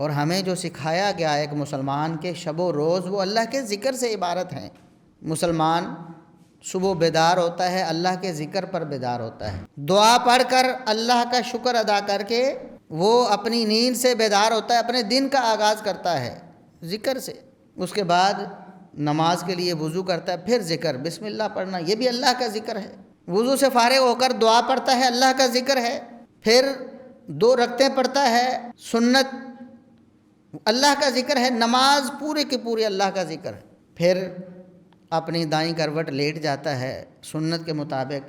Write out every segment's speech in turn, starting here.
اور ہمیں جو سکھایا گیا ایک مسلمان کے شب و روز وہ اللہ کے ذکر سے عبارت ہیں۔ مسلمان صبح بیدار ہوتا ہے، اللہ کے ذکر پر بیدار ہوتا ہے، دعا پڑھ کر اللہ کا شکر ادا کر کے وہ اپنی نیند سے بیدار ہوتا ہے، اپنے دن کا آغاز کرتا ہے ذکر سے۔ اس کے بعد نماز کے لیے وضو کرتا ہے، پھر ذکر، بسم اللہ پڑھنا، یہ بھی اللہ کا ذکر ہے۔ وضو سے فارغ ہو کر دعا پڑھتا ہے، اللہ کا ذکر ہے۔ پھر 2 رکعتیں پڑھتا ہے سنت، اللہ کا ذکر ہے۔ نماز پورے کے پورے اللہ کا ذکر ہے۔ پھر اپنی دائیں کروٹ لیٹ جاتا ہے سنت کے مطابق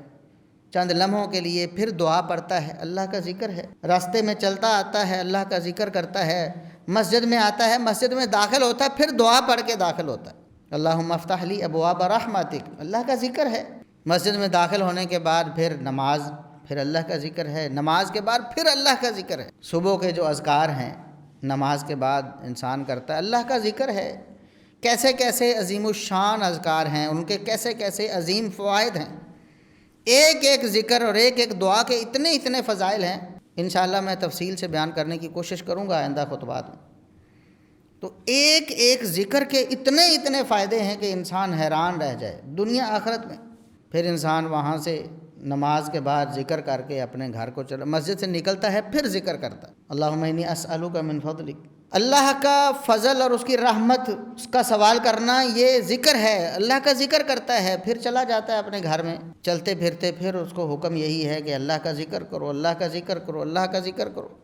چند لمحوں کے لیے، پھر دعا پڑھتا ہے، اللہ کا ذکر ہے۔ راستے میں چلتا آتا ہے، اللہ کا ذکر کرتا ہے۔ مسجد میں آتا ہے، مسجد میں داخل ہوتا ہے، پھر دعا پڑھ کے داخل ہوتا ہے، اللہم افتح لی ابواب رحمتک، اللہ کا ذکر ہے۔ مسجد میں داخل ہونے کے بعد پھر نماز، پھر اللہ کا ذکر ہے۔ نماز کے بعد پھر اللہ کا ذکر ہے۔ صبح کے جو اذکار ہیں نماز کے بعد انسان کرتا ہے، اللہ کا ذکر ہے۔ کیسے کیسے عظیم الشان اذکار ہیں، ان کے کیسے کیسے عظیم فوائد ہیں۔ ایک ایک ذکر اور ایک ایک دعا کے اتنے فضائل ہیں، انشاءاللہ میں تفصیل سے بیان کرنے کی کوشش کروں گا آئندہ خطبات میں۔ تو ایک ایک ذکر کے اتنے فائدے ہیں کہ انسان حیران رہ جائے دنیا آخرت میں۔ پھر انسان وہاں سے نماز کے بعد ذکر کر کے اپنے گھر کو چلا، مسجد سے نکلتا ہے، پھر ذکر کرتا ہے، اللہم انی اسألک من فضلک، اللہ کا فضل اور اس کی رحمت اس کا سوال کرنا، یہ ذکر ہے، اللہ کا ذکر کرتا ہے، پھر چلا جاتا ہے اپنے گھر میں۔ چلتے پھرتے پھر اس کو حکم یہی ہے کہ اللہ کا ذکر کرو، اللہ کا ذکر کرو، اللہ کا ذکر کرو۔